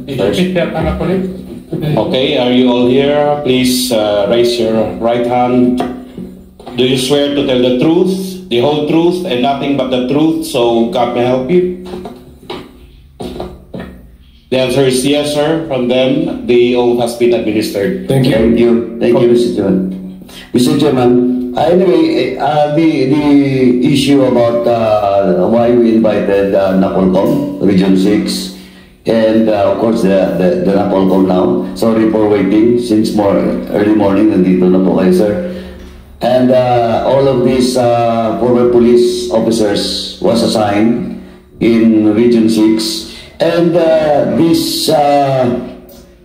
Okay, are you all here? Please raise your right hand. Do you swear to tell the truth, the whole truth, and nothing but the truth, so God may help you? The answer is yes, sir. From them, the oath has been administered. Thank you. Thank you. Thank you, Mr. Chairman. Mr. Chairman, anyway, the issue about why we invited NAPOLCOM, Region 6, and of course the NAPOLCOM now. Sorry for waiting since early morning, nandito na po kayo, sir. And all of these former police officers was assigned in Region 6. And this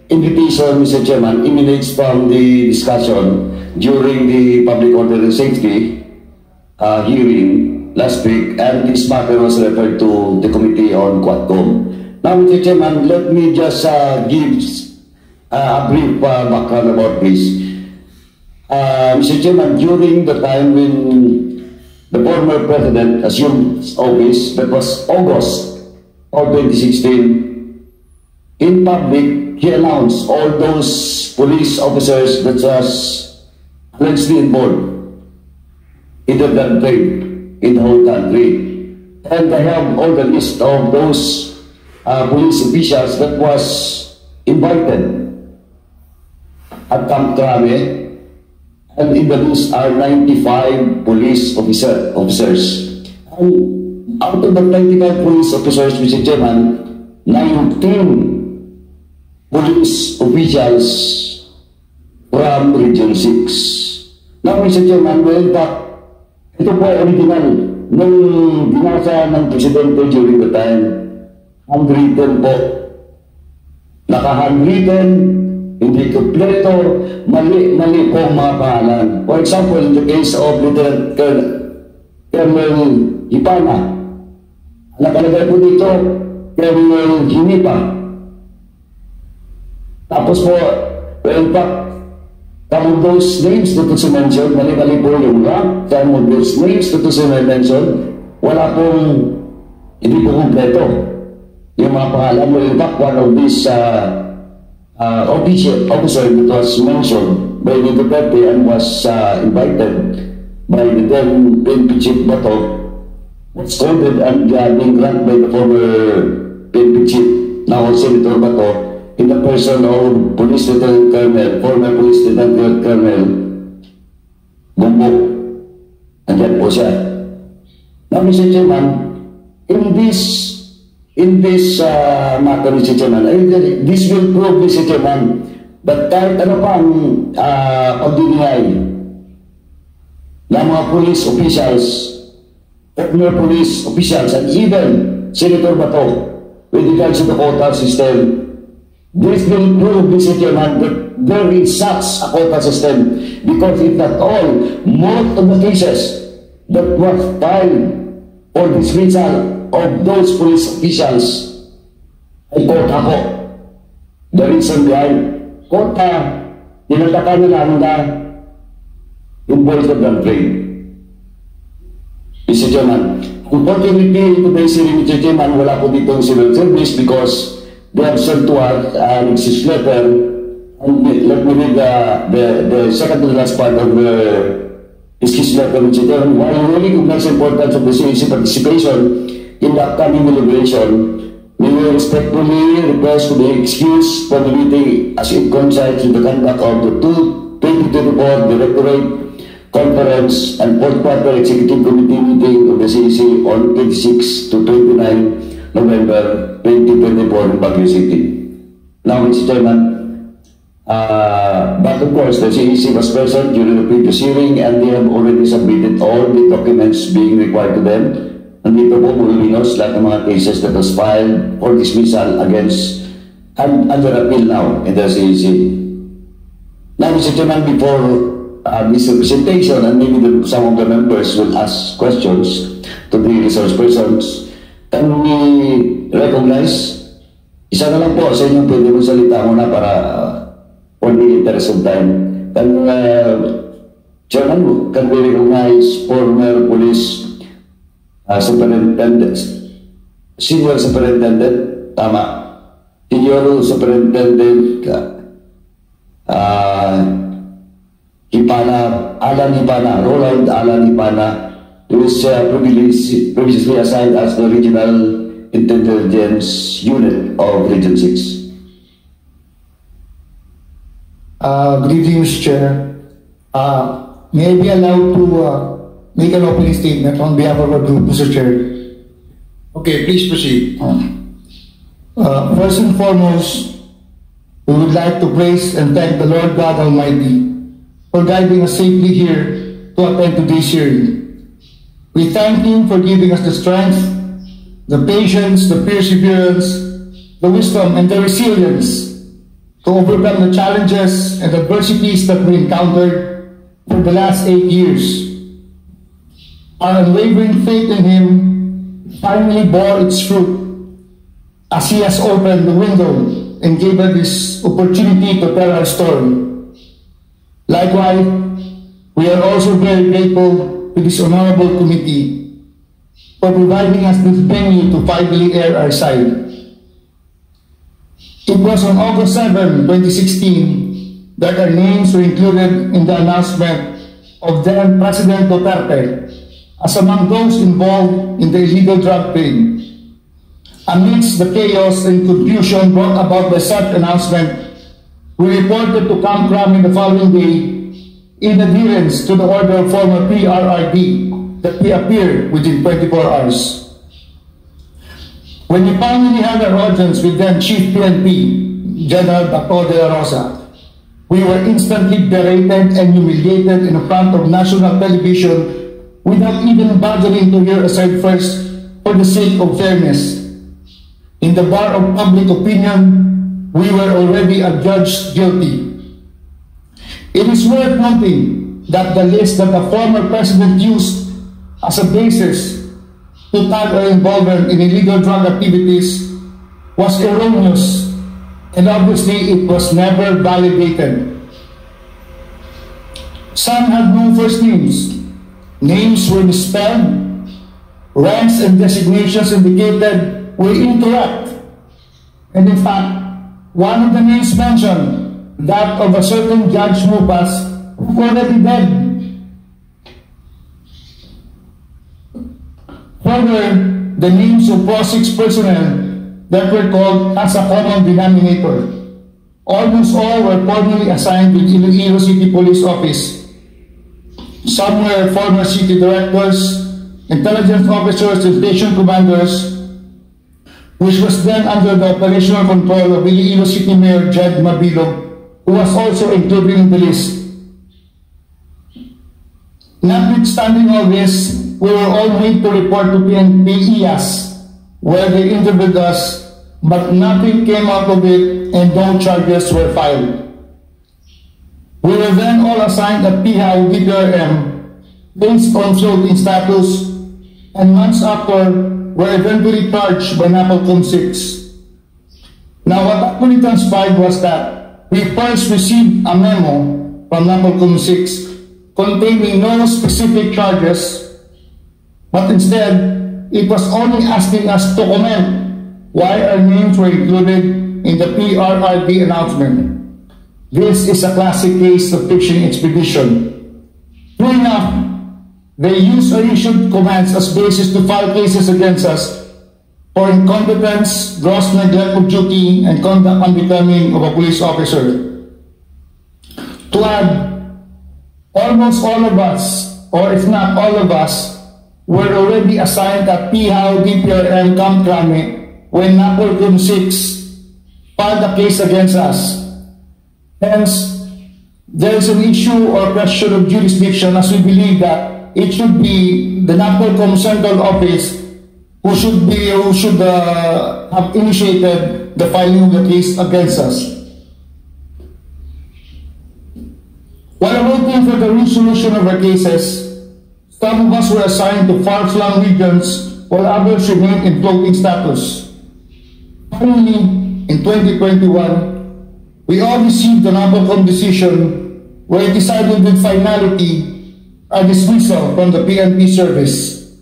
invitation, Mr. Chairman, emanates from the discussion during the Public Order and Safety hearing last week, and this matter was referred to the Committee on Quadcom. Now, Mr. Chairman, let me just give a brief background about this. Mr. Chairman, during the time when the former president assumed office, that was August of 2016, in public, he announced all those police officers that was allegedly involved in the gun trade in the whole country. And I have all the list of those police officials that was invited at Camp Crame. And in the list are 95 police officers. And out of the 95 police officers, Mr. Chairman, 19 police officials from Region 6. Now, Mr. Chairman, well, ito po original nung binasa ng Presidente during the time. Handwritten po. Naka-handwritten, hindi kompleto, mali po ang mga pangalan. For example, in the case of Lieutenant Colonel Hipana, nakalagay po dito, Colonel Hinipa. Tapos po, well, in fact, some of those names that was mentioned, mali-mali po yung rank, some of those names that was mentioned, wala pong, hindi po kompleto. Yung mga pangalan, well, in fact, one of these officer that was mentioned by the Duterte and was invited by the then PNP Chief Bato was quoted and being granted by the former PNP Chief, now Senator Bato, in the person of Police Lieutenant Colonel, former Police Lieutenant Colonel Bumbok. Andyan po siya. Now, Mr. Chairman, in this matter, Mr. Chairman, this will prove, Mr. Chairman, that kahit ano pa ang pagdinigay ng mga police officials, former police officials, and even Senator Bato, with regards to the quota system, this will prove, Mr. Chairman, that there is such a quota system, because if not all, most of the cases that was filed for dismissal of those police officials ay quota po. The reason behind quota, tinataka nila na involved in gun trade. Mr. Chairman, unfortunately, in today's hearing, Mr. Chairman, wala po dito ang civil service because they have sent to us an excuse letter. And let me read the second to the last part of the excuse letter, Mr. Chairman. While we recognize the importance of the CAC participation in the upcoming deliberation, we will respectfully request to be excused from the meeting as it coincides with the conduct of the 2024 Directorate Conference and Fourth Quarter Executive Committee meeting of the CAC on 26 to 29 November 2024 in Baguio City. Now, Mr. Chairman, but of course, the CAC was present during the previous hearing and they have already submitted all the documents being required to them. Nandito po Molinos, lahat ng mga cases that was filed for dismissal against and under appeal now in the CAC. Now, Mr. Chairman, before this presentation, and maybe some of the members will ask questions to the resource persons, can we recognize, isa na lang po sa inyong pwede mo salita muna para for the interest of time. Chairman, can we recognize former police superintendent, senior superintendent, tama, si Senior Superintendent Roland Alan Hipana, who is previously assigned as the Regional Intelligence Unit of Region 6. Good evening, Mr. Chair. May I be allowed to make an opening statement on behalf of our group, Mr. Chair? Okay, please proceed. First and foremost, we would like to praise and thank the Lord God Almighty for guiding us safely here to attend today's hearing. We thank Him for giving us the strength, the patience, the perseverance, the wisdom, and the resilience to overcome the challenges and adversities that we encountered for the last 8 years. Our unwavering faith in Him finally bore its fruit as He has opened the window and gave us this opportunity to tell our story. Likewise, we are also very grateful to this honorable committee for providing us this venue to finally air our side. It was on August 7, 2016 that our names were included in the announcement of then President Duterte as among those involved in the illegal drug trade. Amidst the chaos and confusion brought about by such announcement, we reported to Camp Crame the following day in adherence to the order of former PRRD that we appear within 24 hours. When we finally had our audience with then Chief PNP, General Bato de la Rosa, we were instantly berated and humiliated in front of national television without even bothering to hear us out first for the sake of fairness. In the bar of public opinion, we were already adjudged guilty. It is worth noting that the list that the former president used as a basis to tag our involvement in illegal drug activities was erroneous, and obviously it was never validated. Some had no first names. Names were misspelled. Ranks and designations indicated were incorrect. And in fact, one of the names mentioned, that of a certain Judge Mupas, who already dead. Further, the names of PRO6 personnel that were called as a common denominator. Almost all were formally assigned with Iloilo City Police Office. Some were former city directors, intelligence officers, and station commanders, which was then under the operational control of Iloilo City Mayor Jed Mabilog, who was also included in the list. Notwithstanding all this, we were all made to report to PNP IAS, where they interviewed us, but nothing came out of it and no charges were filed. We were then all assigned at PIHAW DPRM based on floating status, and months after, were eventually charged by NAPOLCOM 6. Now, what actually transpired was that we first received a memo from NAPOLCOM 6 containing no specific charges, but instead, it was only asking us to comment why our names were included in the PRRD announcement. This is a classic case of fishing expedition. True enough, they used or issued commands as basis to file cases against us for incompetence, gross neglect of duty, and conduct unbecoming of a police officer. To add, almost all of us, or if not all of us, were already assigned at PIHAW DPRM Camp Crame when NAPOLCOM 6 filed a case against us. Hence, there is an issue or question of jurisdiction, as we believe that it should be the NAPOLCOM Central Office who should have initiated the filing of the case against us. While waiting for the resolution of our cases, some of us were assigned to far-flung regions while others remained in floating status. Finally, in 2021, we all received the NAPOLCOM decision where it decided with finality a dismissal from the PNP service.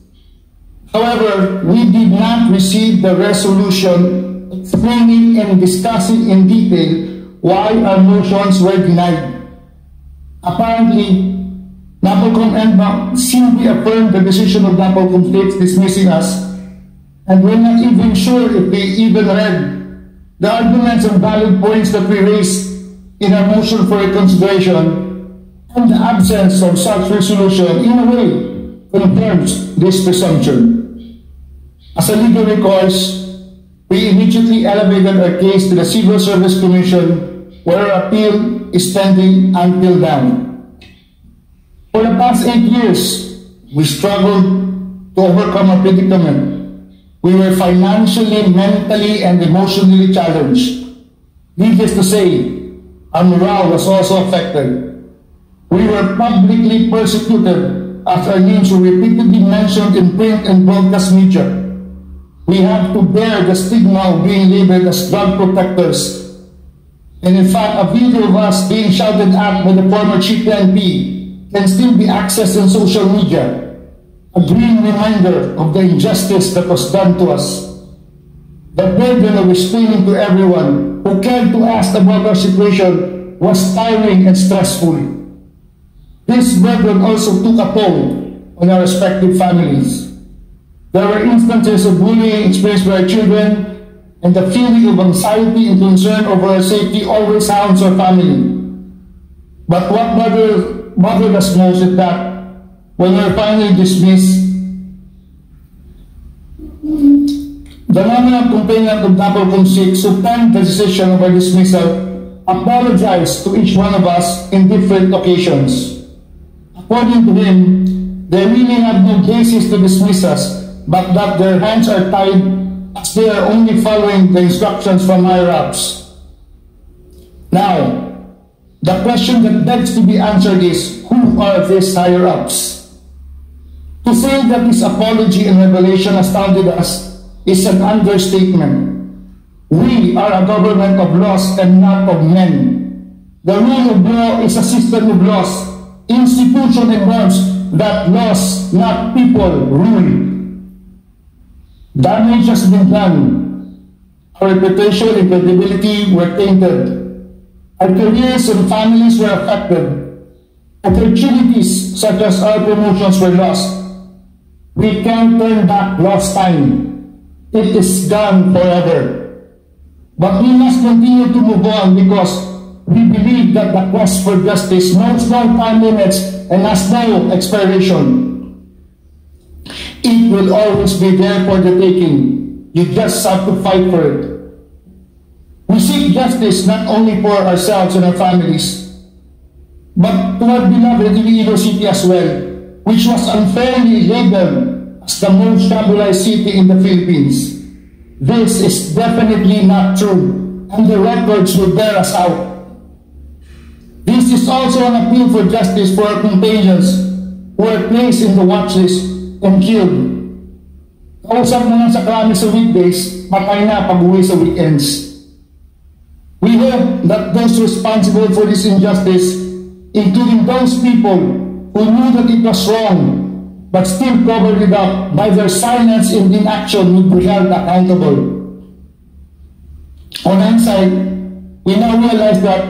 However, we did not receive the resolution explaining and discussing in detail why our motions were denied. Apparently, NAPOLCOM NBank simply affirmed the decision of NAPOLCOM states dismissing us, and we're not even sure if they even read the arguments and valid points that we raised in our motion for reconsideration, and the absence of such resolution in a way confirms this presumption. As a legal recourse, we immediately elevated our case to the Civil Service Commission, where our appeal is pending until now. For the past 8 years, we struggled to overcome our predicament. We were financially, mentally, and emotionally challenged. Needless to say, our morale was also affected. We were publicly persecuted as our names were repeatedly mentioned in print and broadcast media. We had to bear the stigma of being labeled as drug protectors. And in fact, a video of us being shouted at by the former Chief PNP can still be accessed on social media, a grim reminder of the injustice that was done to us. The burden of explaining to everyone who cared to ask about our situation was tiring and stressful. This burden also took a toll on our respective families. There were instances of bullying experienced by our children, and the feeling of anxiety and concern over our safety always haunts our family. But what bothered us most is that when we were finally dismissed, the nominal complainant of NAPOLCOM 6 who penned the decision of our dismissal apologized to each one of us in different occasions. According to him, they really had no basis to dismiss us, but that their hands are tied as they are only following the instructions from higher-ups. Now, the question that begs to be answered is, who are these higher-ups? To say that this apology and revelation astounded us is an understatement. We are a government of laws and not of men. The rule of law is a system of laws, institution and norms that laws, not people, rule. Damage has been done. Our reputation and credibility were tainted. Our careers and families were affected. Opportunities such as our promotions were lost. We can't turn back lost time. It is gone forever. But we must continue to move on because we believe that the quest for justice knows no time limits and has no expiration. It will always be there for the taking. You just have to fight for it. We seek justice not only for ourselves and our families, but to our beloved Iloilo City as well, which was unfairly labeled as the most tribalized city in the Philippines. This is definitely not true, and the records will bear us out. This is also an appeal for justice for our companions who are placed in the watch list and killed. Kausap na lang sa krami sa weekdays, patay na pag-uwi sa weekends. We hope that those responsible for this injustice, including those people who knew that it was wrong, but still covered it up by their silence and inaction, will be held accountable. On hindsight, we now realize that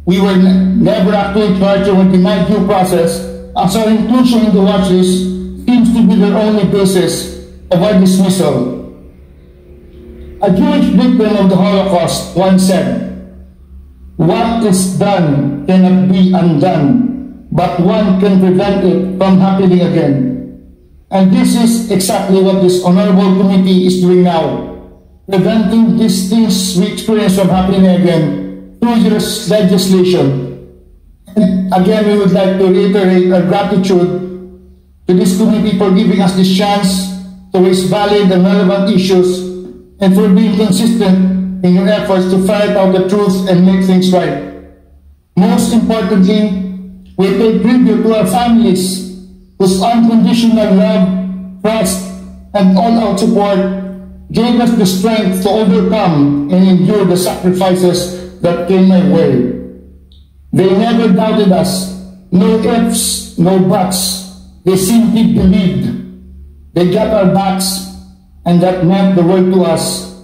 we were never actually charged or denied due process, as our inclusion in the watch list seems to be their only basis of our dismissal. A Jewish victim of the Holocaust once said, "What is done cannot be undone, but one can prevent it from happening again." And this is exactly what this honorable committee is doing now, preventing these things we experience from happening again through this legislation. And again, we would like to reiterate our gratitude to this committee for giving us this chance to raise valid and relevant issues, and for being consistent in your efforts to ferret out the truth and make things right. Most importantly, we pay tribute to our families whose unconditional love, trust, and all-out support gave us the strength to overcome and endure the sacrifices that came my way. They never doubted us. No ifs, no buts. They simply believed. They got our backs, and that meant the world to us.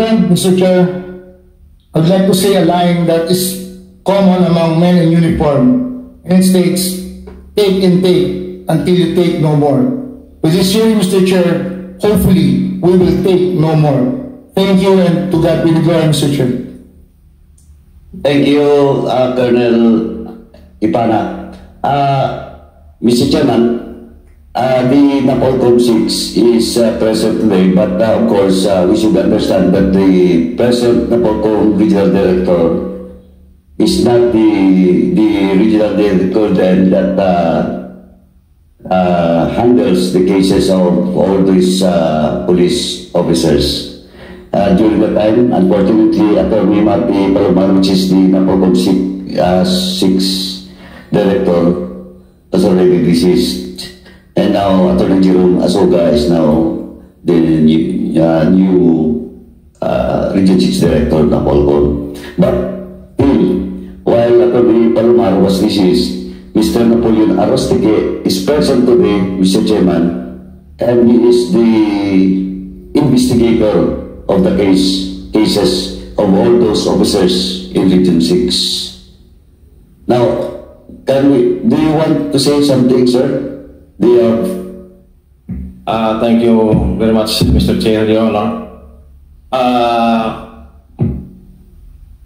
end, Mr. Chair, I'd like to say a line that is common among men in uniform, and it states, take and take until you take no more. With this hearing, Mr. Chair, hopefully we will take no more. Thank you, and to God be the glory, Mr. Chair. Thank you, Colonel Ipana. Mr. Chairman, the Napolcom 6 is present today, but of course, we should understand that the present Napolcom Regional Director is not the Regional Director then that handles the cases of all these police officers. During that time, unfortunately, Attorney Marty Palomar, which is the Napolcom 6 Director, was already deceased. And now Attorney Jerome Asoga is now the new Region 6 Director of Napolcom. But while Attorney Palomar was deceased, Mr. Napoleon Arostique is present today, Mr. Chairman, and he is the investigator of the cases of all those officers in Region 6. Now, do you want to say something, sir? Thank you very much, Mr. Chair, Your Honor.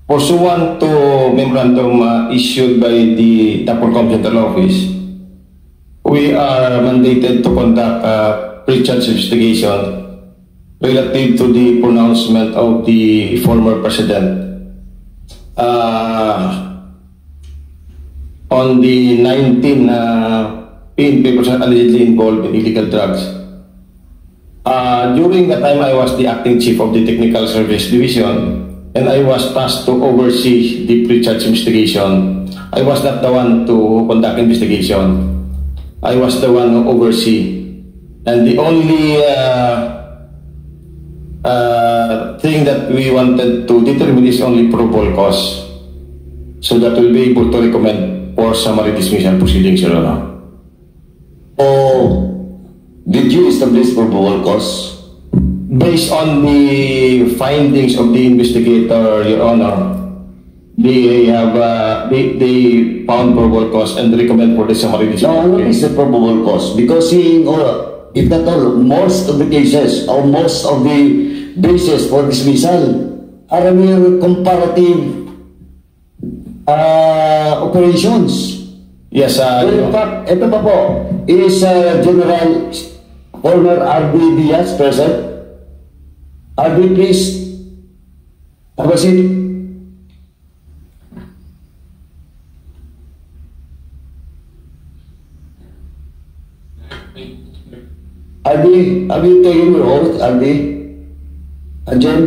Pursuant to memorandum issued by the Napolcom Central Office, we are mandated to conduct a pre-charge investigation relative to the pronouncement of the former president on the 19 PNP persons allegedly involved in illegal drugs. During the time, I was the acting chief of the Technical Service Division, and I was tasked to oversee the pre-charge investigation. I was not the one to conduct investigation. I was the one who oversee. And the only thing that we wanted to determine is only probable cause, so that we'll be able to recommend for summary dismissal proceedings, Your Honor. Did you establish probable cause? Based on the findings of the investigator, Your Honor, they found probable cause and recommend for the summary dismissal. No, what is the probable cause? Because seeing, if not all, most of the cases or most of the basis for dismissal are mere comparative operations. Yes, In fact, ito pa po, is General former R.D. Diaz present? R.D., please. Have a seat. R.D., have you taken your oath, R.D.? Jen?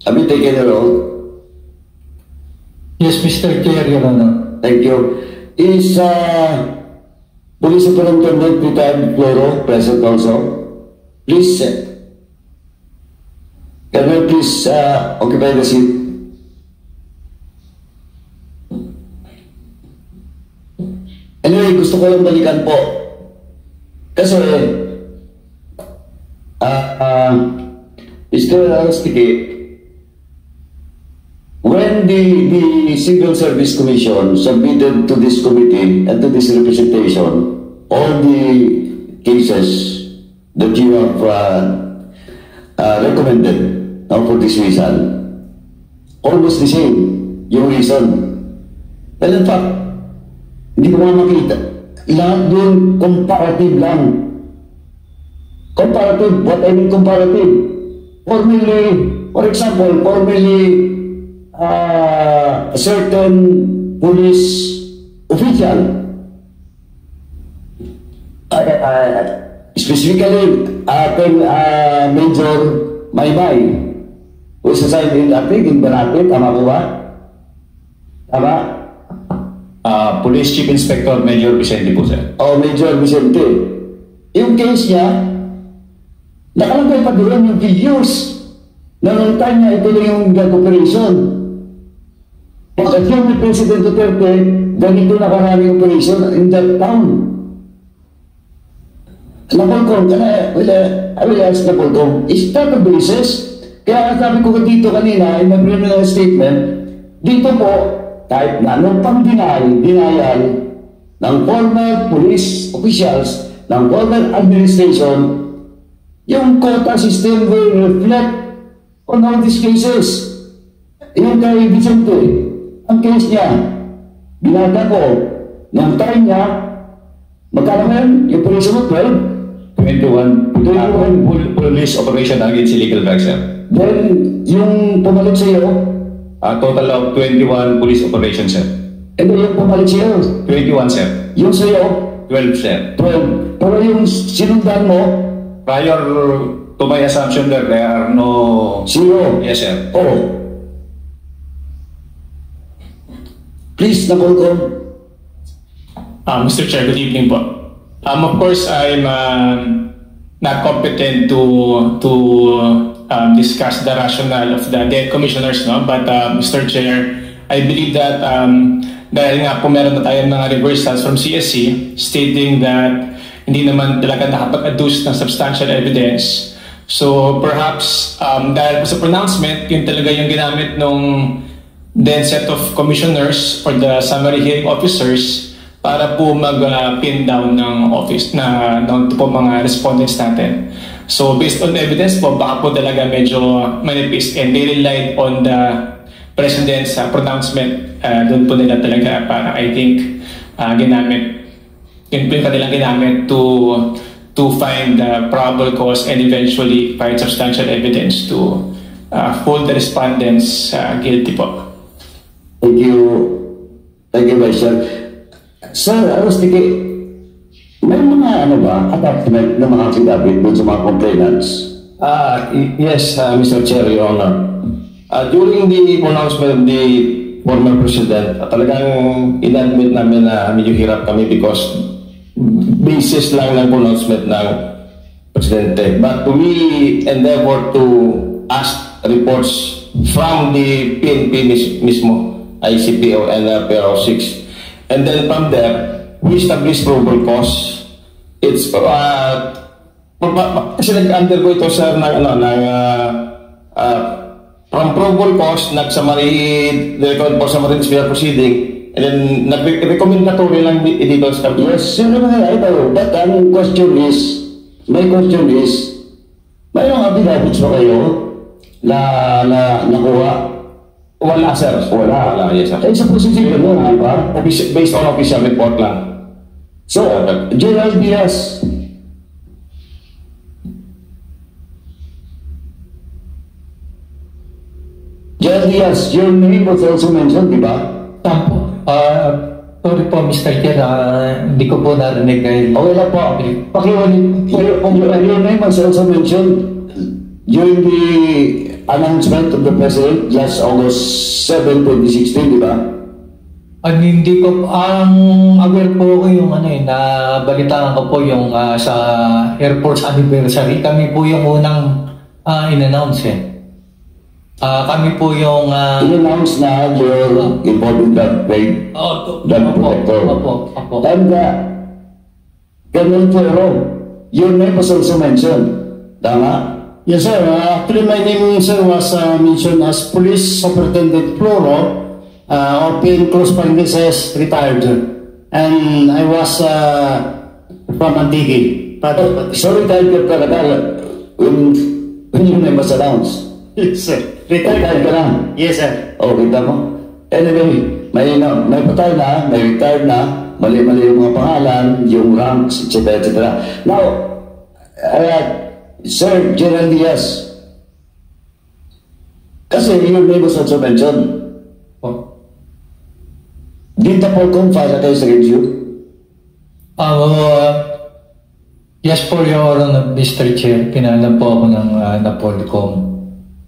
Have you taken your oath? Yes, Mr. Chair, Your Honor. Thank you. Is Police Superintendent Retired Floro present also? Please, can you please occupy the seat? Anyway, gusto ko lang balikan po. Kasi, Mr. Arostique, when the Civil Service Commission submitted to this committee and to this representation all the cases that you have recommended now for dismissal, almost the same, yung reason. Well, in fact, hindi ko makita. Lahat yun, comparative lang. Comparative, what I mean comparative? For example, formerly, a certain police official, specifically Major Maybay, who is assigned in, I think, in Banate, tama po ba? Tama? Police Chief Inspector Major Vicente po, sir. Major Vicente. Yung case niya, nakalagay pa doon yung videos na nung time niya ito lang yung drug operation. Kasi yung President Duterte, ganito na karaming operation in that town. Napolcom, I will ask Napolcom, is that a basis? Kaya sabi ko dito kanina, in my preliminary statement, dito po, kahit na anong denial ng former police officials, ng former administration, yung quota system will reflect on all these cases. Yung kay Vicente, ang case niya, binata ko, nung time niya, magkano ngayon? Yung police mo, 21 police operation against illegal drugs, sir. Then, yung pumalit sa iyo, A total of 21 police operations, sir. and then yung pumalit sa iyo, 21, sir. yung sa iyo, 12, sir. 12. Pero yung sinundan mo, Prior to my assumption there are no... 0. Yes, sir. Oh. Please, Napolcom. Mr. Chair, good evening po. Of course, I'm not competent to discuss the rationale of the dead commissioners, no? But Mr. Chair, I believe that dahil nga po meron na tayong mga reversals from CSC stating that hindi naman talaga nakapag-adduce ng substantial evidence. So perhaps dahil po sa pronouncement, yun talaga yung ginamit nung then set of commissioners or the summary hearing officers para po mag-pin down ng office na ng po mga respondents natin. So based on evidence po, baka po talaga medyo manipis and they relied on the President's pronouncement. Doon po nila talaga para I think ginamit, yun po yung kanilang ginamit to find the probable cause and eventually find substantial evidence to hold the respondents guilty po. Thank you. Thank you, Vice Chair. Sir, I was thinking, may mga attachment ng mga affidavit dun sa mga complainants? Yes, Mr. Chair, Your Honor. During the pronouncement of the former President, talagang inadmit namin na medyo hirap kami because basis lang ng pronouncement ng Presidente. But we endeavor to ask reports from the PNP mismo, ICPO and PRO 6. And then from there, we establish probable cause. It's kasi nag-undergo ito sir from probable cause, nag-summary, record for summary disciplinary proceeding, and then nag-recommendatory lang dito sa Yes, sir, ito. But my question is, mayroong affidavits ba kayo na nakuha? Wala, sir. Wala, yes, sir. Eh, sa positive mo, di ba? Based on official report lang. So, General Diaz, your name was also mentioned, di ba? Tampo. Sorry po, Mr. Chair, hindi ko po narinig dahil... Okay lang po. Pakiulit. Your name was also mentioned during the announcement of the President last August 7, 2016, di ba? Hindi ko, ang aware po ko yung nabalitaan ko po yung sa Air Force anniversary. Kami po yung unang in-announce eh. Kami po yung... In-announce na your involved in that trade, that protector. Opo. And Colonel Fuero, your name was also mentioned. Tama? Yes, sir. Actually, my name, sir, was mentioned as Police Superintendent Floro, OPN Close Parentheses, retired. And I was from Antigui. So retired ka talaga when your name was announced. Yes, sir. Retired ka lang. Yes, sir. Oh, kita mo? Anyway, may patay na, may retired na, mali-mali yung mga pangalan, yung ranks, etc. etc. Now, Sir General Diaz, kasi your name was also mentioned. Did the Polcom file a case against you? Yes po, Your Honor, Mr. Chair, pinalam po ako ng Polcom.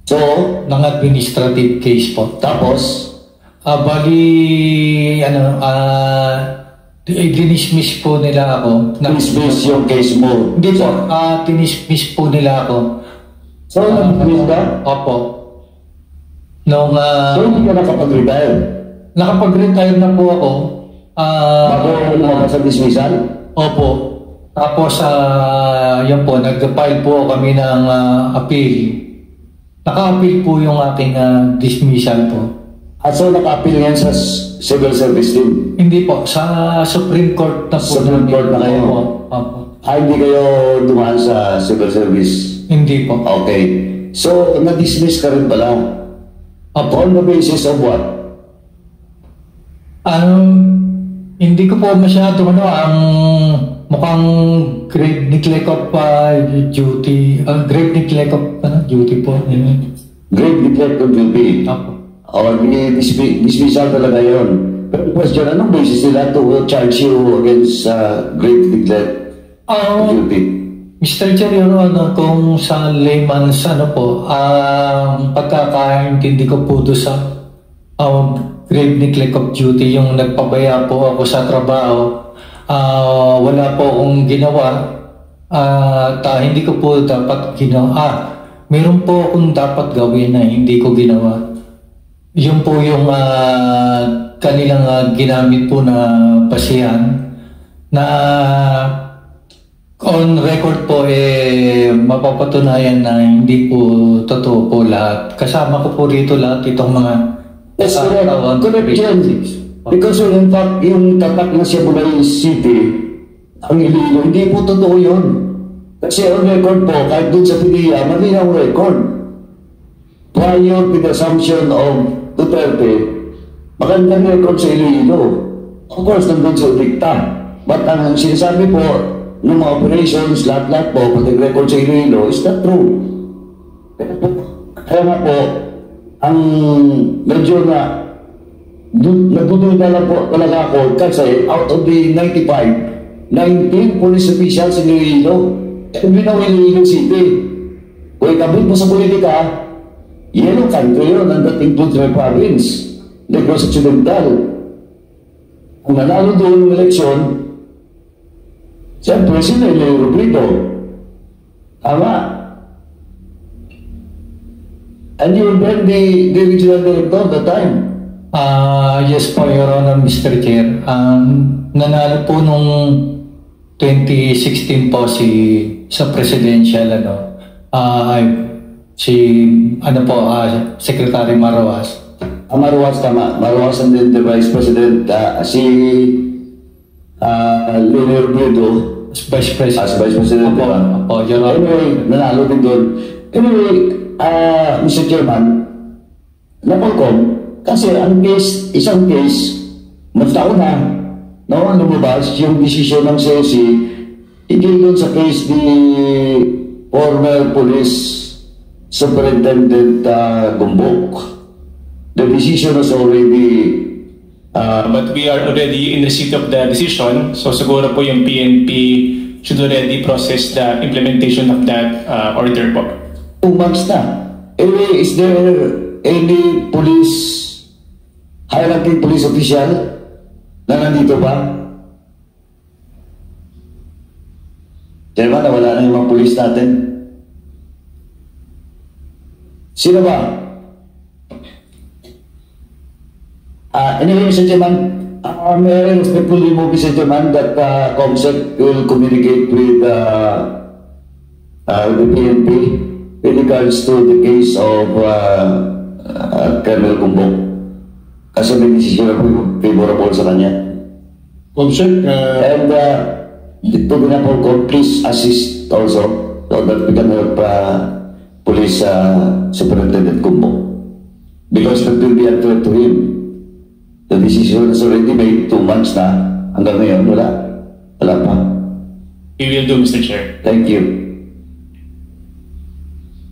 So, ng administrative case po. tapos, dinismiss po nila ako. dismiss yung case mo. Hindi po, dinismiss po nila ako. So, nag-dismiss ka? Opo. Nung, So, hindi ka nakapag-retire? nakapag-retire na po ako. Bago lumabas sa dismissal? Opo. Tapos, yun po, nag-file po kami ng appeal. Naka-appeal po yung aking dismissal po. So naka-appeal yan sa civil service din? Hindi po, sa Supreme Court na po. Supreme Court na kayo? Opo. Hindi kayo dumaan sa civil service? Hindi po. Okay. So, na-dismiss ka rin pala? Opo. On the basis of what? Hindi ko po masyado ang mukhang grave neglect of duty. Grave neglect of duty po. Grave neglect of duty? Opo. Or dismissal talaga yun. Pero question, anong basis nila to charge you against grave neglect of duty? Mr. Chair, kung sa layman's pagkakaintindi ko po doon sa grave neglect of duty, yung nagpabaya po ako sa trabaho, wala po akong ginawa, hindi ko po dapat ginawa. Meron po akong dapat gawin na hindi ko ginawa. Yun po yung kanilang ginamit po na basihan na on record po mapapatunayan na hindi po totoo po lahat. Kasama ko po rito lahat itong mga Yes, correct yan. Because in fact, yung tatak na Sibulay City, ang Iloilo, hindi po totoo yun. Kasi on record po, kahit dun sa PDEA, malinaw record. Prior to the assumption of Duterte, magandang record sa Iloilo. Of course, nandun sa dikta. But ang sinasabi po ng mga operations, lahat-lahat po, pati record sa Iloilo, is not true. Kaya nga po, ang medyo na nagdududa lang po talaga ako kasi out of the 95, 19 police officials in Iloilo, binaw Iloilo City. Kung ikabit mo sa politika, yellow country yun, and that includes my province, Negros Occidental. Ang nanalo doon ng eleksyon, siyempre sila yung Robredo. Tama. And you were then the regional director at the time. Yes po, Your Honor, Mr. Chair. Nanalo po nung 2016 po sa presidential Secretary Marroas. Marroas, tama. Marroas and then the Vice President, si Leonel Robredo. Vice President. As Vice President, Opo, diba? opo, Your Honor. Anyway, nanalo din doon. Anyway, Mr. Chairman, napagkom, kasi ang case, isang case, magtaon na, lumabas yung desisyon ng COC, hindi doon sa case ni former police Superintendent Gumbok. The decision was already but we are already in receipt of the decision, so siguro po yung PNP should already process the implementation of that order po. 2 months na. Anyway, is there any high-ranking police official na nandito pa? Diba, nawala na yung mga police natin? Sino ba? Anyway, Mr. Chairman, may I respectfully move, Mr. Chairman, that COMSEC will communicate with the PNP with regards to the case of Colonel Gumbok. Kasi may decision na favorable sa kanya. COMSEC, And to Binapolco, please assist also so that we can help Police Superintendent Gumbok. Because that will be a threat to him. The decision is already made 2 months na. Hanggang ngayon, wala pa. We will do, Mr. Chair. Thank you.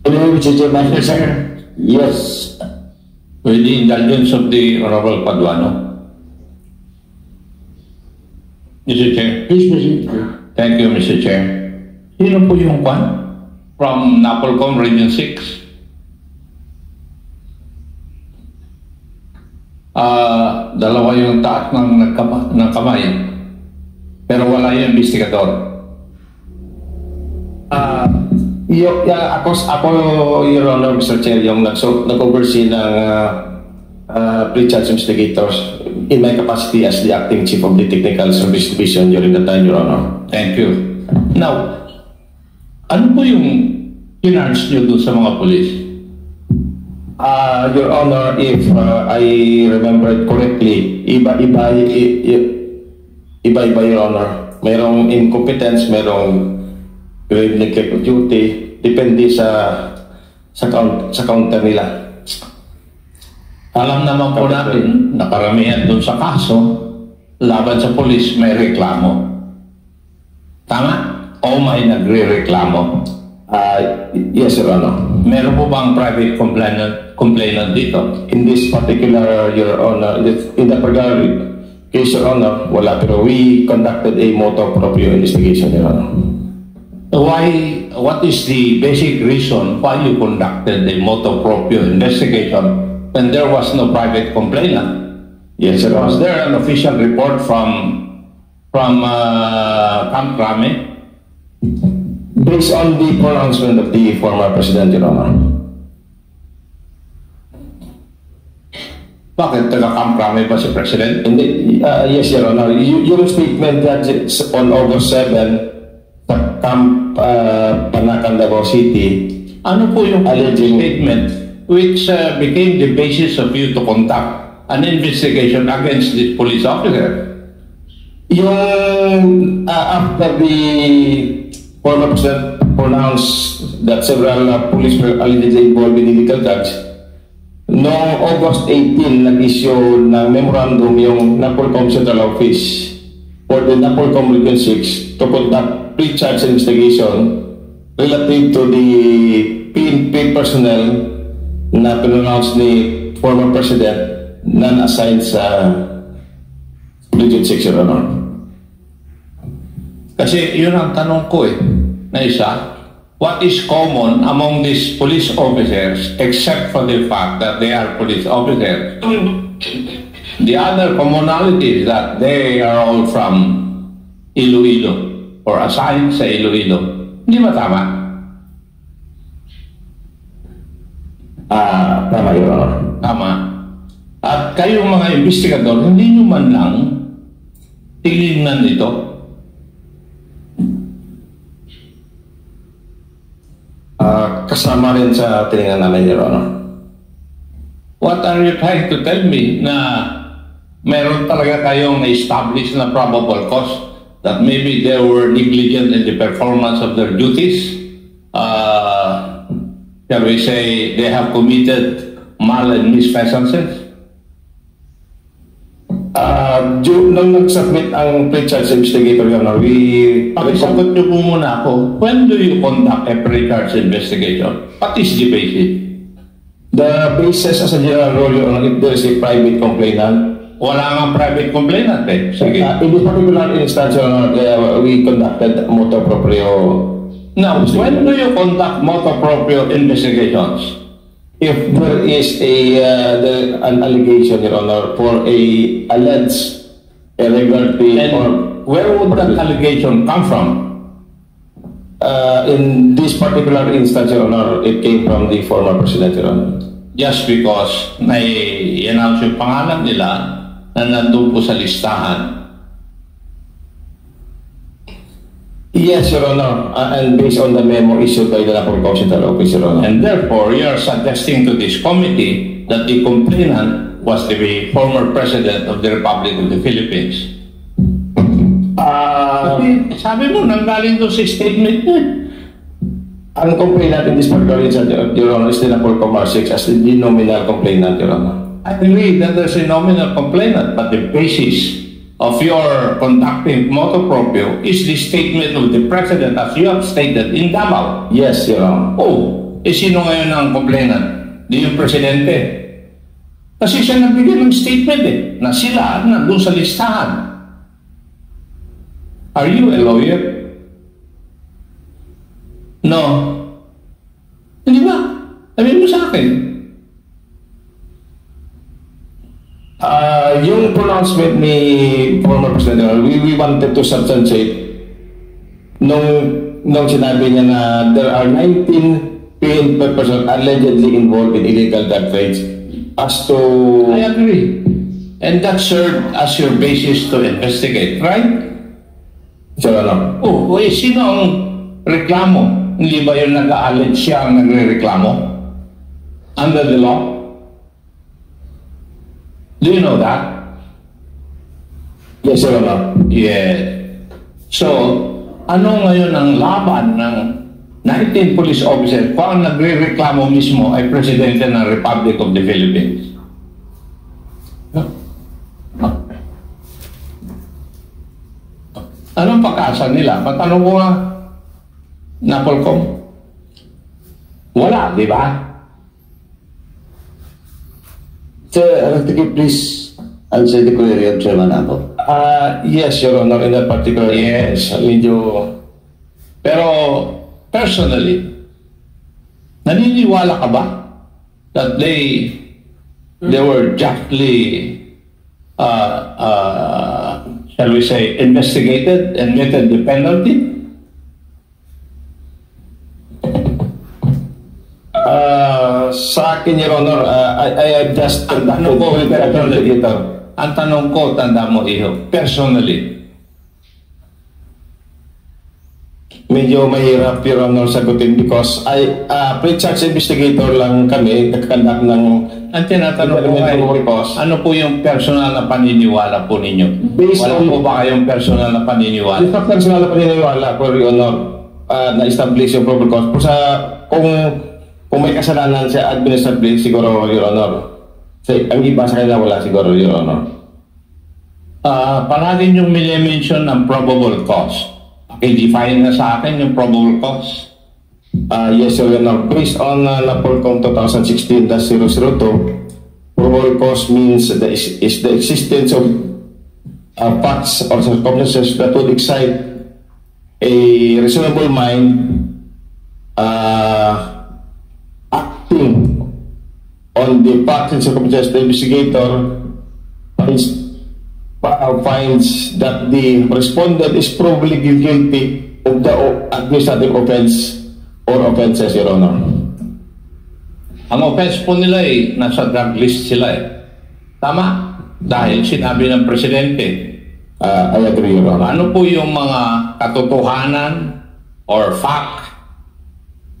Anyway, Mr. Chairman, yes. With the indulgence of the Honorable Paduano. Mr. Chair. please proceed. Thank you, Mr. Chair. Sino po yung kwan? From Napolcom Region 6? Dalawa yung taas ng kamay. Pero wala yung investigador. Ako, Your Honor, Mr. Chair, yung nag-oversee ng pre-charge investigators in my capacity as the acting chief of the Technical Service Division during that time, Your Honor. Thank you. Now, ano po yung pinarge nyo doon sa mga polis? Your Honor, if I remember it correctly, iba-iba, Your Honor. Mayroong incompetence, mayroong grave neglect of duty, depende sa counter nila. Alam naman po natin na karamihan doon sa kaso, laban sa polis may reklamo. Tama? O may nagre-reklamo? Yes, Your Honor. Meron po bang private complainant dito? In this particular, Your Honor, in that particular case, Your Honor, wala. Pero we conducted a motu proprio investigation, Your Honor. What is the basic reason why you conducted a motu proprio investigation when there was no private complainant? Yes, Your Honor. Was there an official report from Camp Crame? Based on the pronouncement of the former President, Your Honor. Bakit taga-Camp Crame ba si President? Yes, Your Honor. Yung statement that on August 7 sa Camp Panacan, Davao City, ano po yung statement which became the basis of you to conduct an investigation against this police officer? Yung after the former President pronounced that several police were allegedly involved in illegal drugs, noong August 18, nag-issue ng memorandum yung NAPOLCOM Central Office for the NAPOLCOM Region 6 to conduct pre-charge investigation relative to the PNP personnel na pinannounce ni former President non-assigned sa Region 6, Your Honor. Kasi yun ang tanong ko na isa, what is common among these police officers except for the fact that they are police officers? The other commonality is that they are all from Iloilo or assigned sa Iloilo. Hindi ba tama? Tama, Your Honor. Tama. At kayong mga investigador, hindi nyo man lang tinignan ito. Kasama rin sa tinignan namin, Your Honor. What are you trying to tell me? Na meron talaga kayong na-establish na probable cause that maybe they were negligent in the performance of their duties? Shall we say they have committed mal and misfeasance? Nung nag-submit ang pre-charge investigator, Your Honor, Pakisagot niyo po muna ako, when do you conduct a pre-charge investigation? What is the basis? The basis as a general rule, Your Honor, if there is a private complainant. Wala nga private complainant Sige. In this particular instance, Your Honor, we conducted motu proprio. Now, when do you conduct motu proprio investigations? If there is an allegation, Your Honor, for a alleged irregularity, And or where would that allegation come from? in this particular instance, Your Honor, it came from the former President, Your Honor. Just because na-announce yung pangalan nila na nandun po sa listahan. Yes, Your Honor, and based on the memo issued by the NAPOLCOM Central Office, Your Honor. And therefore, you are suggesting to this committee that the complainant was the former President of the Republic of the Philippines. Sabi mo, nanggaling doon sa statement niya. Ang complainant in this particular instance, Your Honor, is the NAPOLCOM R6 as the nominal complainant, Your Honor. I agree that there's a nominal complainant, but the basis of your conducting motu proprio is the statement of the President as you have stated in Davao. Yes, Your Honor. Sino ngayon ang complainant? Di yung Presidente. Kasi siya nagbigay ng statement na sila nandun sa listahan. Are you a lawyer? No. Hindi ba? Sabihin mo sa akin. Yung pronouncement ni former President, we wanted to substantiate nung sinabi niya na there are 19 PNP persons allegedly involved in illegal drug trades. As to... I agree. And that served as your basis to investigate, right? Sir, ano? Oh, sino ang reklamo? Hindi ba yung nag-aalit siya ang nagre-reklamo? Under the law? Do you know that? Yes, Sir, ano? Yes. So, ano ngayon ang laban ng 19 police officers kung ang nagre-reklamo mismo ay Presidente ng Republic of the Philippines? Anong pag-asa nila? Matanong ko nga, Napolcom. Wala, di ba? Sir, I'd like to please answer the query of Chairman Ako. Yes, Your Honor, in that particular Yes. medyo... Pero, personally, naniniwala ka ba that they were justly, shall we say, investigated and meted the penalty? Sa akin, Your Honor, I have just... Ang tanong ko, tanda mo, Iho, personally, medyo mahirap, Your Honor, sagutin because pre-charge investigator lang kami, nagkakandak ng... ang tinatanong ko kayo, ano po yung personal na paniniwala po ninyo? Wala po ba kayong personal na paniniwala? Sa personal na paniniwala ko, Your Honor, na-establish yung probable cause. Kung may kasalanan sa administrative, siguro, Your Honor. Ang iba sa kanila wala siguro, Your Honor. Palagi niyong mini-mention ng probable cause. I-define na sa akin yung probable cause. Yes, Your Honor. Based on Napolcom 2016-002, probable cause means is the existence of facts or circumstances that would excite a reasonable mind acting on the facts and circumstances. The investigator finds that the respondent is probably guilty of the administrative offense or offenses, Your Honor. Ang offense po nila nasa drug list sila Tama? Dahil sinabi ng Presidente. I agree, Your Honor. Ano po yung mga katotohanan or fact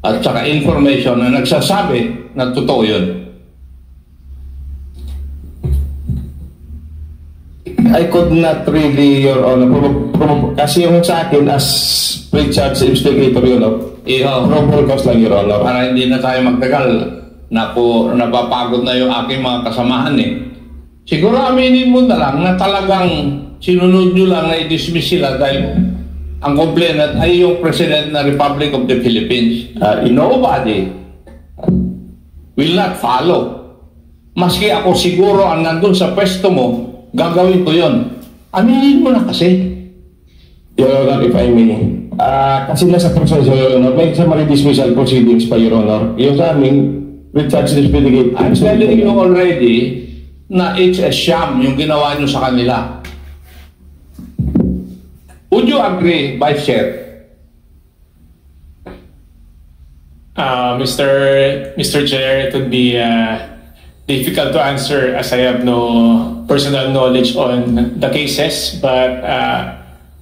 at saka information na nagsasabi na totoo yun? I could not really, Your Honor, kasi yung sa akin as pre-charge investigator, Your Honor, probable cause lang, Your Honor. Para hindi na tayo magtagal, napapagod na yung aking mga kasamahan Siguro aminin mo na lang na talagang sinunod nyo lang na i-dismiss sila dahil ang complainant ay yung President ng Republic of the Philippines. Nobody will not follow. Maski ako siguro ang nandun sa pwesto mo, gagawin ko yun. Aminin mo na kasi. Your Honor, if I may. Kasi nasa process, Your Honor, may summary dismissal proceedings pa, Your Honor. Yung sa aming pre-charge investigator. I'm telling you already na it's a sham yung ginawa nyo sa kanila. Would you agree, Vice Chair? Mr. Chair, it would be difficult to answer as I have no personal knowledge on the cases, but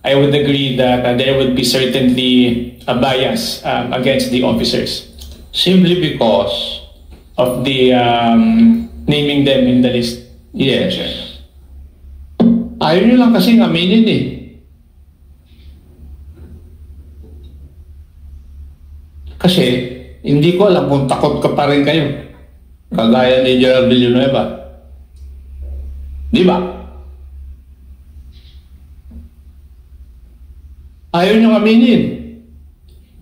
I would agree that there would be certainly a bias against the officers. Simply because of the naming them in the list. Yes. Ayaw nyo lang kasi aminin Kasi hindi ko alam kung takot ka pa rin kayo. Kagaya ni Gerald Villanueva. Di ba? Ayaw nyo aminin.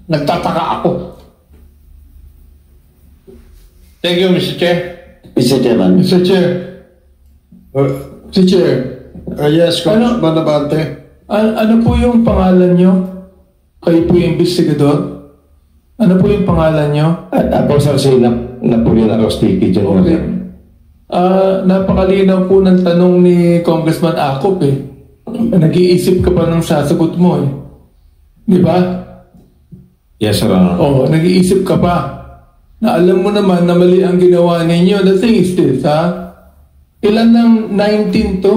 Nagtataka ako. Thank you, Mr. Chair. Mr. Chairman. Mr. Chair. Mr. Chair. Yes, Congressman Abante. Ano po yung pangalan nyo? Kayo po yung investigador? Ano po yung pangalan nyo? Ako, sir, si Napoleon Arostiki. Okay. Napakalinaw po ng tanong ni Congressman Akop Nag-iisip ka pa ng sasagot mo Di ba? Yes, sir. Oo, nag-iisip ka pa. Na alam mo naman na mali ang ginawa ninyo. The thing is this, Ilan ng 19 to?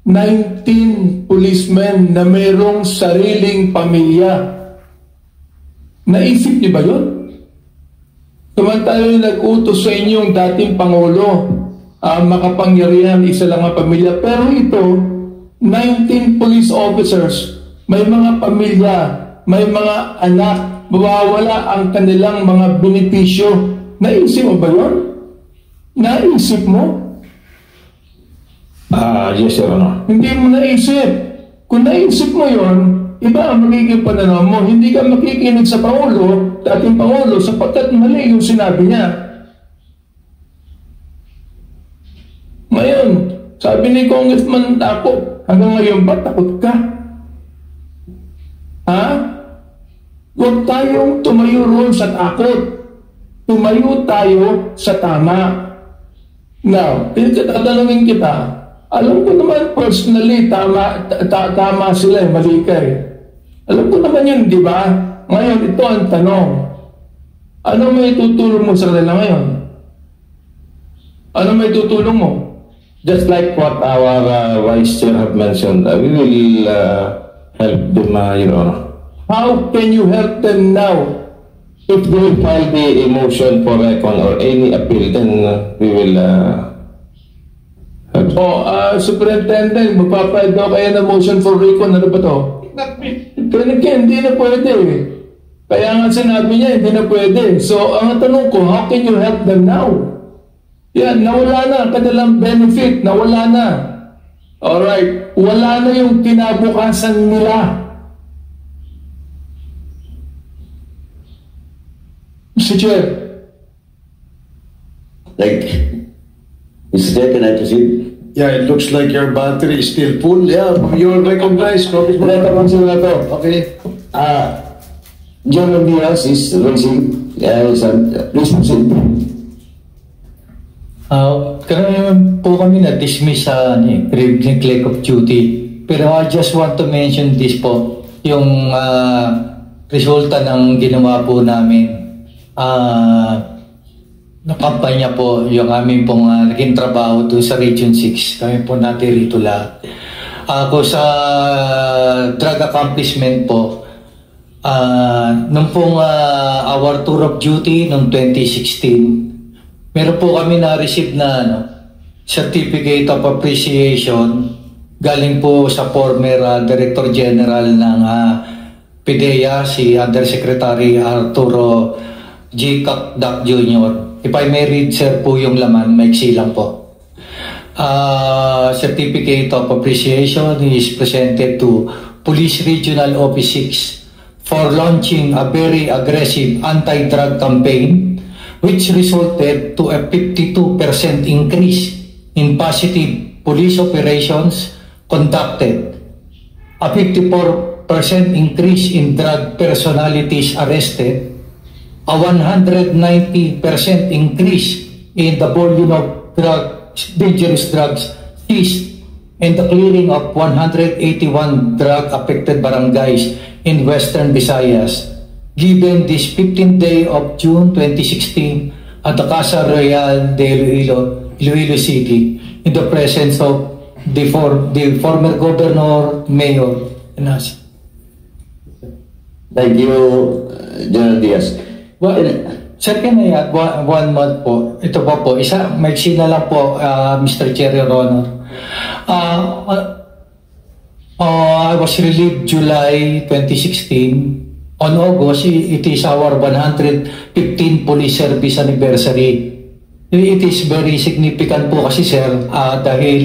19 policemen na mayroong sariling pamilya. Naisip niyo ba yun? Samantalang nag-utos sa inyong dating Pangulo, makapangyarihan, isa lang ang pamilya. Pero ito, 19 police officers, may mga pamilya, may mga anak, mawawala ang kanilang mga benepisyo. Naisip mo ba yun? Naisip mo? Yes, Your Honor. Hindi mo naisip. Kung naisip mo yon, iba ang magiging pananaw mo. Hindi ka makikinig sa Pangulo, dating Pangulo, sapagkat mali yung sinabi niya. Ngayon, sabi ni Congressman Ako, hanggang ngayon ba takot ka? Ha? Huwag tayong tumayo roon sa takot. Tumayo tayo sa tama. Now, tatanungin kita, alam ko naman personally, tama sila, mali ka eh. Alam ko naman yun, di ba? Ngayon, ito ang tanong. Ano may tutulong mo sa kanila ngayon? Ano may tutulong mo? Just like what our Vice Chair have mentioned, we will help them, Your Honor. How can you help them now? If they file the motion for recon or any appeal, then we will help. Superintendent, magpapahid daw kayo ng motion for recon. Ano ba to? Hindi na pwede. Kaya nga sinabi niya, hindi na pwede. So, ang tanong ko, how can you help them now? Yan, nawala na. Kanilang benefit, nawala na. Alright, wala na yung kinabukasan nila. Mr. Chair. Mr. Chair, can I proceed? Yeah, it looks like your battery is still full. Yeah, you're recognized. Okay. General Diaz is raising please proceed. Karamihan po kami na-dismiss sa neglect of duty. Pero I just want to mention this po, yung resulta ng ginawa po namin. Na kampanya po, yung aming pong naging trabaho doon sa Region 6. Kami po natin rito lahat. Ako sa drug accomplishment po, nung pong our tour of duty noong 2016, meron po kami na-receive na certificate of appreciation galing po sa former Director General ng PIDEA, si Undersecretary Arturo G. Cacdac Jr. If I may read, sir, po yung laman, maiksi lang po. Certificate of appreciation is presented to Police Regional Office 6 for launching a very aggressive anti-drug campaign which resulted to a 52% increase in positive police operations conducted, a 54% increase in drug personalities arrested, a 190% increase in the volume of dangerous drugs seized, and the clearing of 181 drug-affected barangays in Western Visayas, given this 15th day of June 2016 at the Casa Royal de Iloilo City, in the presence of the former Governor, Mayor, and us. Thank you, General Diaz. Well, second I add one month po. Ito po, isa, maiksi na lang po, Mr. Chair, Your Honor. I was relieved July 2016. On August, it is our 115 police service anniversary. It is very significant po kasi, sir, dahil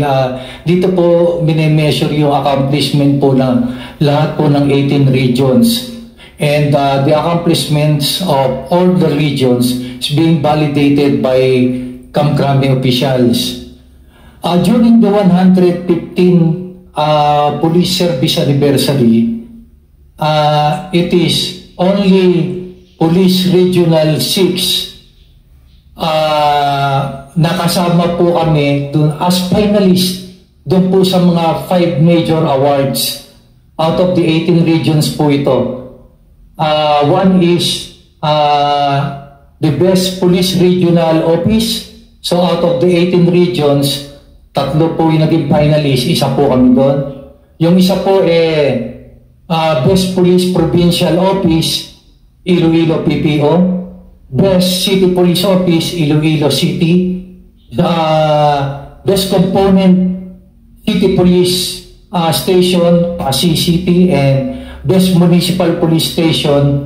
dito po minimeasure yung accomplishment po ng lahat po ng 18 regions. And the accomplishments of all the regions is being validated by Kamkrami officials. During the 115 police service anniversary, it is only Police Regional 6 nakasama po kami dun as finalist dun po sa mga 5 major awards out of the 18 regions po ito. One is the best police regional office. So out of the 18 regions, 3 tatlo po yung naging finalist, isa po kami doon. Yung isa po Best Police Provincial Office, Iloilo PPO, Best City Police Office, Iloilo City, Best Component City Police Station, Pasig City, and Best Municipal Police Station,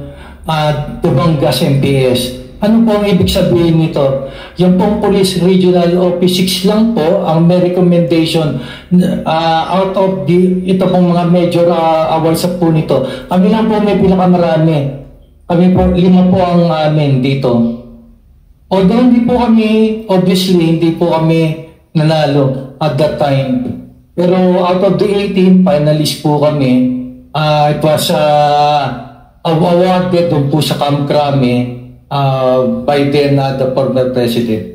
Tubangas MPS. Ano po ang ibig sabihin nito? Yung pong Police Regional Office 6 lang po ang may recommendation out of ito pong mga major awards po nito. Kami lang po may pinakamarami. Kami po, 5 po ang amin dito. Although obviously hindi po kami nanalo at that time. Pero out of the 18 finalists po kami, it was awarded doon po sa Camp Crame by then the former president.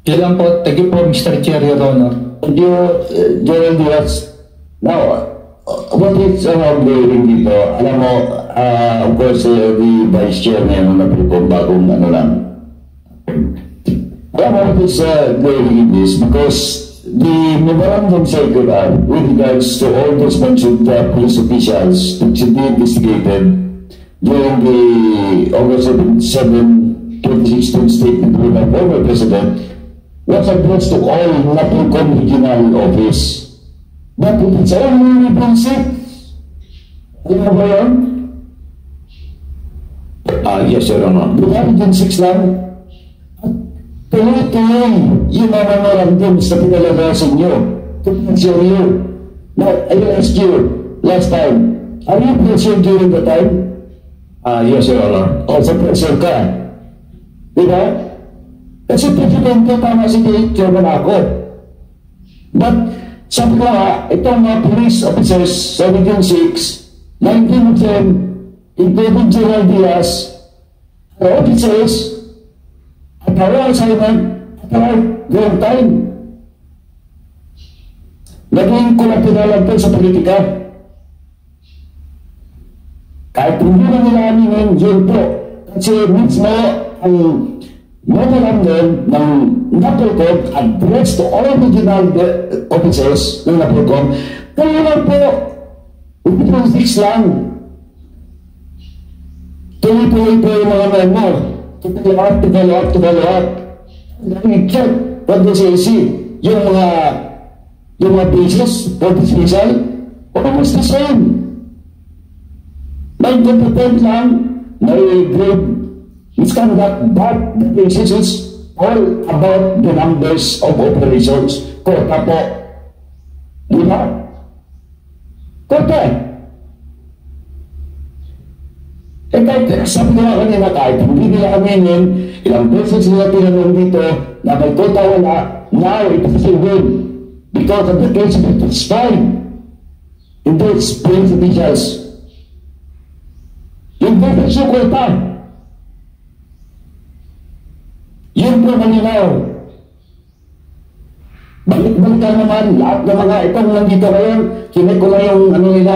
Yan lang po. Thank you po, Mr. Chair, Your Honor. Thank you, General Diaz. Now, what is ongoing dito? Alam mo, of course, the Vice Chair ngayon na po bagong ano lang. Alam mo, what is going in this? Because the memorandum circular with regards to all those mentioned police officials that should be investigated during the August 7, 2016 statement with the former president was addressed to all Napolcom Regional Office. But it's only been 6. Ano ba yun? Yes, Your Honor. Been 6 lang. Tuloy-tuloy yung mga memorandum sa pinalagasan nyo to pressure you. Now, I will ask you last time, are you pressured during the time? Yes, Your Honor. Also pressure ka. Diba? Kasi presidente tama si Chairman ako. But sabi ko nga, itong mga police officers sa Region 6, 19 of them, including General Diaz, are officers at our assignment at our growing time. Naging kulapidalan sa politika. Kahit hindi na nila aminin, yun po. Kasi mismo ang memorandum ng Napolcom addressed to all regional officers ng Napolcom, kaya lang po, upitong 6 lang. Tuloy-tuloy po yung mga memo. To follow up. I-check what the CAC, yung mga basis for dismissal, almost the same. May competent lang, may grave misconduct, but the basis is all about the numbers of operations. Kota po. Diba? Kota. Kahit sabi nila kanina, kahit hindi nila aminin, ilang beses nila tinanong dito na may kota wala, now it is still good because of the case of it is fine in those police officials. Yung beses yung kota, yun po malinaw. Balik-balikan naman, lahat ng mga itong nandito ngayon, kinik ko na yung ano nila,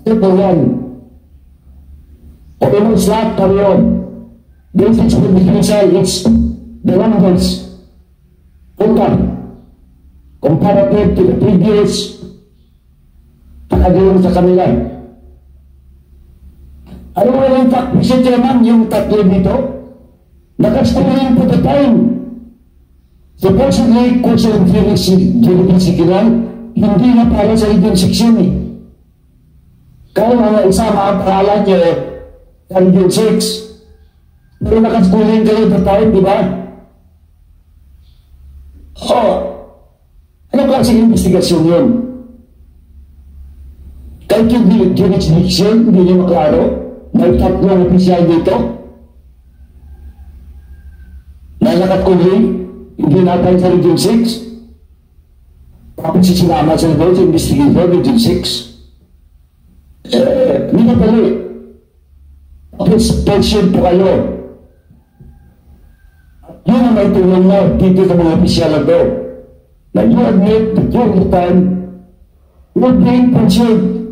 ito po yan. Okay mo slap pa rin. This is the dismissal, it's the numbers. Comparative to the previous pagkagayon sa kanila. Ano mo yung fact, Mr. Chairman, yung tatlo dito? Nakastuhin po the time. Supposedly, Council of Jurisdiction, hindi na para sa Region 6 yun eh. Kaya mga isama ang pangalan nyo sa Region 6. Pero nakastuhin kayo the time, di ba? Ano kasi investigasyon yun? Kahit yung jurisdiction, hindi nyo maklaro, may tatlong opisyal dito. Nalakatkuhin, hindi natin sa Region 6. Tapos sinama sa doon sa investigator, Region 6. Hindi na pali. Tapos pension po kayo. Yun ang may tulong mo dito sa mga opisyal na doon. Na you admit that during the time, you're being pensioned.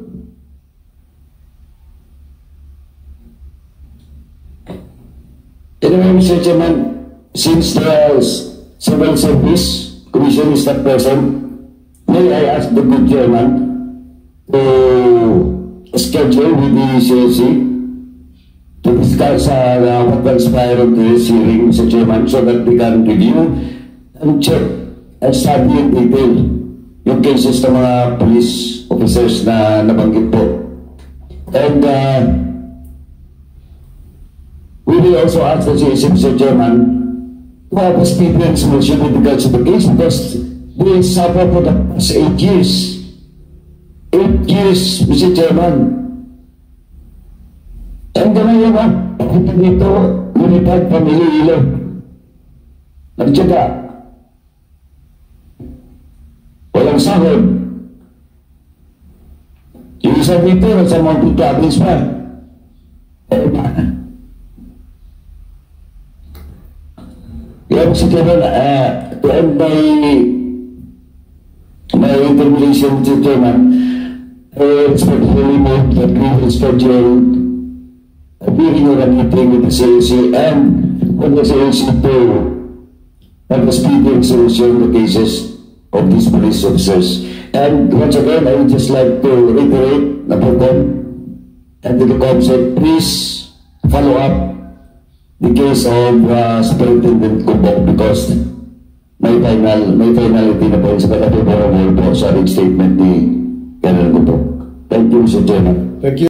Anyway, Mr. Chairman, since the civil service Commission is not present, may I ask the good chairman to schedule with the CLC to discuss what transpired on this hearing, Mr. Chairman, so that we can review and check and study in detail yung cases ng mga police officers na nabanggit po. And we will also ask the CLC, Mr. Chairman, to have a speedy resolution with regards to the case because they suffer for the past 8 years. 8 years, Mr. Chairman. And gano'n yun, ito dito, lumipad pa Iloilo. Nagtsaga. Walang sahod. Yung isa dito, nasa Mountain Province pa. Kaya Mr. Chairman, to end my interpellation, Mr. Chairman, I respectfully move that we will schedule a hearing or a meeting with the CLC and for the CLC to have a speedy resolution of the cases of these police officers. And once again, I would just like to reiterate, number one, and to the concept, please follow up the case of Superintendent Kubok because may finality na po sa katabi po sa statement ni Colonel Kubok. Thank you, Mr. Chairman. Thank you.